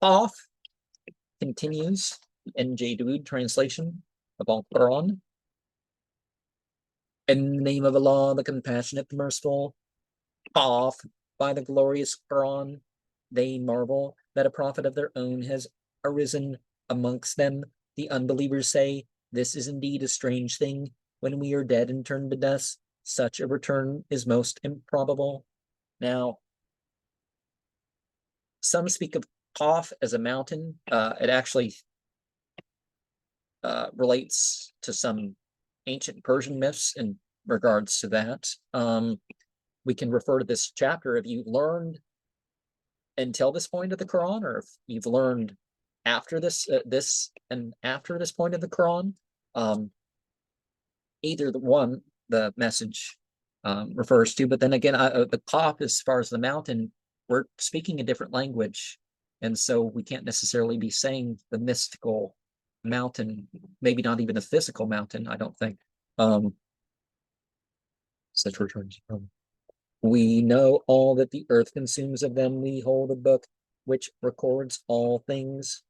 Off continues the N.J. Dawood translation of Al-Quran. In the name of Allah, the compassionate, the merciful. Off by the glorious Quran, they marvel that a prophet of their own has arisen amongst them. The unbelievers say, this is indeed a strange thing. When we are dead and turned to dust, such a return is most improbable. Now, some speak of Qaf as a mountain. It actually relates to some ancient Persian myths in regards to that. We can refer to this chapter. If you've learned until this point of the Quran, or if you've learned after this after this point of the Quran, either the message refers to. But then again, the Qaf, as far as the mountain, we're speaking a different language, and so we can't necessarily be saying the mystical mountain, maybe not even a physical mountain, I don't think. Such returns from. We know all that the earth consumes of them. We hold a book which records all things.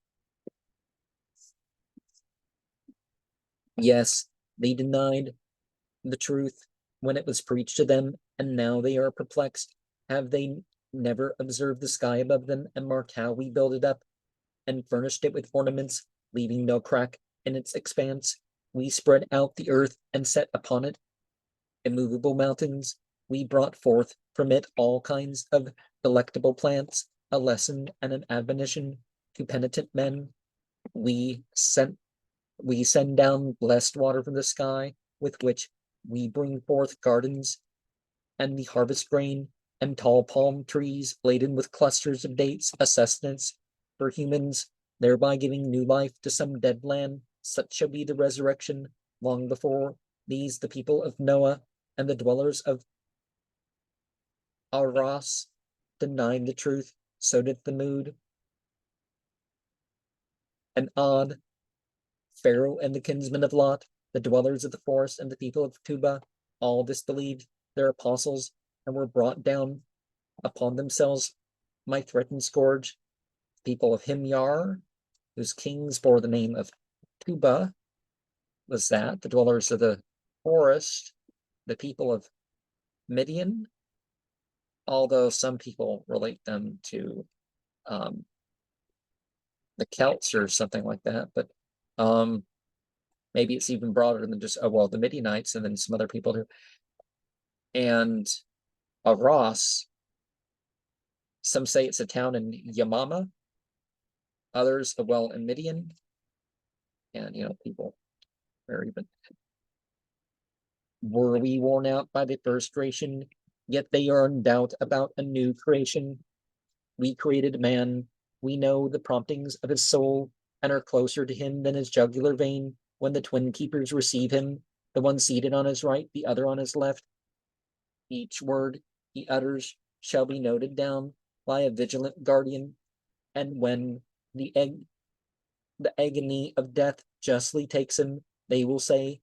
Yes, they denied the truth when it was preached to them, and now they are perplexed. Have they never observed the sky above them and marked how we built it up and furnished it with ornaments, leaving no crack in its expanse? We spread out the earth and set upon it immovable mountains. We brought forth from it all kinds of delectable plants, a lesson and an admonition to penitent men. We send down blessed water from the sky, with which we bring forth gardens and the harvest grain, and tall palm trees laden with clusters of dates, a sustenance for humans, thereby giving new life to some dead land. Such shall be the resurrection. Long before these, the people of Noah and the dwellers of Arras denied the truth, so did Thamud and Ad, Pharaoh and the kinsmen of Lot, the dwellers of the forest and the people of Tuba, all disbelieved their apostles and were brought down upon themselves my threatened scourge. People of Himyar, whose kings bore the name of Tuba, was that, the dwellers of the forest, the people of Midian, although some people relate them to the Celts or something like that, but maybe it's even broader than just, the Midianites and then some other people too. And Arras, some say it's a town in Yamama, others, in Midian, and people are even. Were we worn out by the frustration? Yet they are in doubt about a new creation. We created man. We know the promptings of his soul and are closer to him than his jugular vein. When the twin keepers receive him, the one seated on his right, the other on his left, each word he utters shall be noted down by a vigilant guardian. And when the agony of death justly takes him, they will say,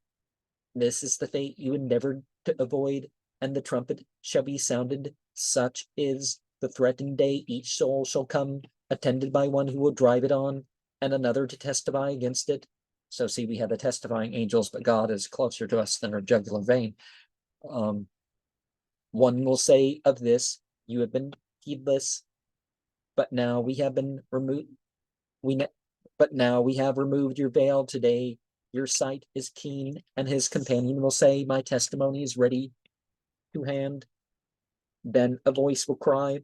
this is the fate you endeavored to avoid, and the trumpet shall be sounded. Such is the threatened day. Each soul shall come, attended by one who will drive it on, and another to testify against it. So see, we have the testifying angels, but God is closer to us than our jugular vein. One will say of this, you have been heedless, but now we have removed your veil today. Your sight is keen, and his companion will say, my testimony is ready to hand. Then a voice will cry,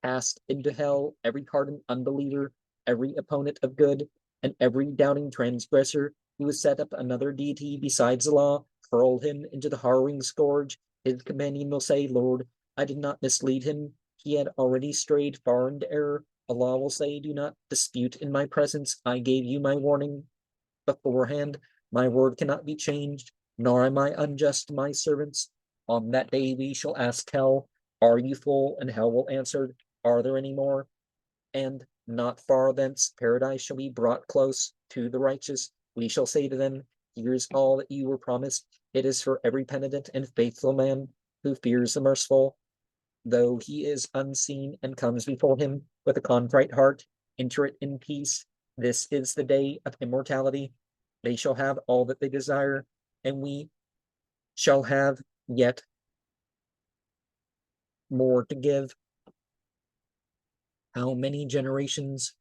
cast into hell every hardened unbeliever, every opponent of good, and every doubting transgressor who has set up another deity besides Allah, hurl him into the harrowing scourge. His companion will say, Lord, I did not mislead him. He had already strayed far into error. Allah will say, do not dispute in my presence. I gave you my warning beforehand. My word cannot be changed, nor am I unjust to my servants. On that day we shall ask hell, are you full? And hell will answer, are there any more? And not far thence paradise shall be brought close to the righteous. We shall say to them, here's all that you were promised. It is for every penitent and faithful man who fears the merciful, though he is unseen and comes before him. with a contrite heart, enter it in peace. This is the day of immortality. They shall have all that they desire, and we shall have yet more to give. How many generations,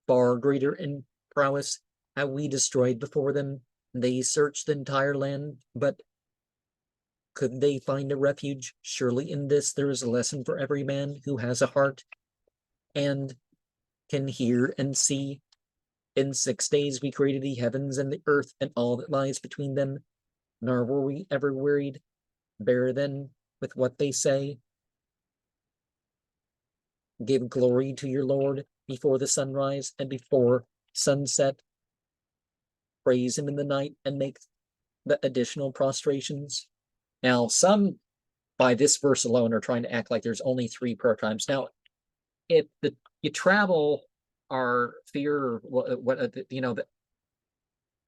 far greater in prowess, have we destroyed before them? They searched the entire land, but could they find a refuge? Surely in this there is a lesson for every man who has a heart and can hear and see. In 6 days we created the heavens and the earth and all that lies between them, nor were we ever wearied. Bear then with what they say. Give glory to your Lord before the sunrise and before sunset. Praise him in the night and make the additional prostrations. Now, some by this verse alone are trying to act like there's only 3 prayer times. Now, if you travel or fear the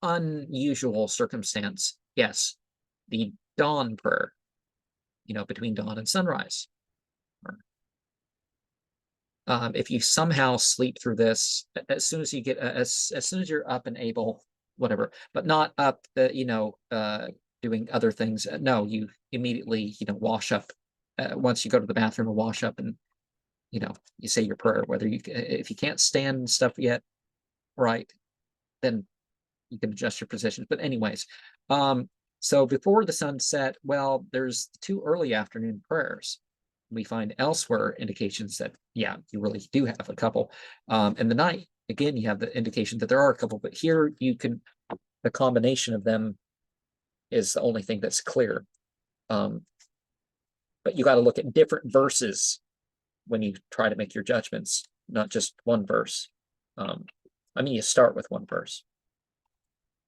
unusual circumstance, yes, the dawn prayer, between dawn and sunrise. If you somehow sleep through this, as soon as you get, as soon as you're up and able, whatever, but not up, doing other things. No, you immediately, wash up. Once you go to the bathroom and wash up, and you say your prayer. Whether if you can't stand stuff yet, right, then you can adjust your positions. But anyways, so before the sun set, well, there's 2 early afternoon prayers. We find elsewhere indications that, yeah, you really do have a couple. In the night, again, you have the indication that there are a couple, but here the combination of them is the only thing that's clear. But you got to look at different verses when you try to make your judgments, not just one verse. You start with one verse.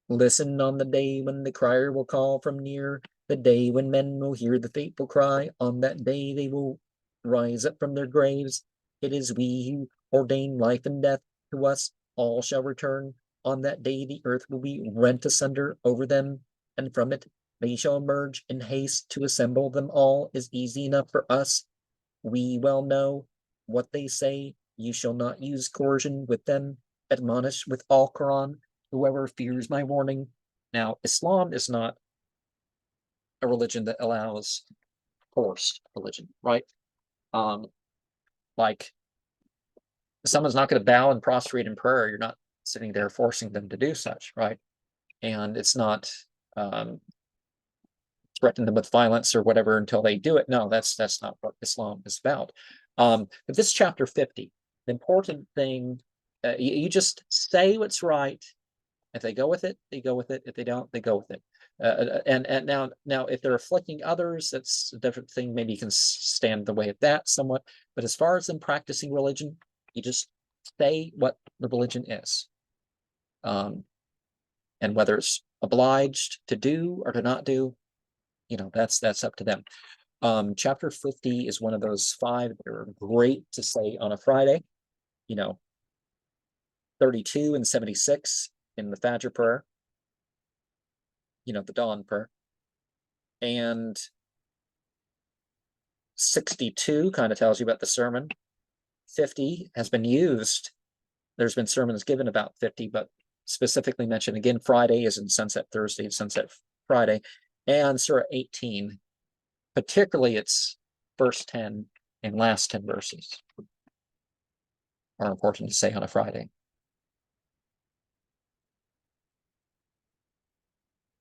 Listen on the day when the crier will call from near, the day when men will hear the fateful cry. On that day they will rise up from their graves. It is we who ordain life and death. To us all shall return. On that day the earth will be rent asunder over them, and from it they shall emerge in haste. To assemble them all is easy enough for us. We well know what they say. You shall not use coercion with them. Admonish with all Koran whoever fears my warning. Now, Islam is not a religion that allows forced religion, right? Like someone's not going to bow and prostrate in prayer. You're not sitting there forcing them to do such, right? And it's not threaten them with violence or whatever until they do it. No, that's not what Islam is about. But this chapter 50, the important thing, you just say what's right. If they go with it, they go with it. If they don't, they go with it. And now, if they're afflicting others, that's a different thing. Maybe you can stand the way of that somewhat. But as far as them practicing religion, you just say what the religion is, and whether it's obliged to do or to not do, that's up to them. Chapter 50 is one of those 5 that are great to say on a Friday. 32 and 76 in the Fajr prayer, the dawn prayer, and 62 kind of tells you about the sermon. 50 has been used. There's been sermons given about 50, but specifically mentioned again, Friday is in Sunset Thursday and Sunset Friday, and Surah 18, particularly its first 10 and last 10 verses are important to say on a Friday.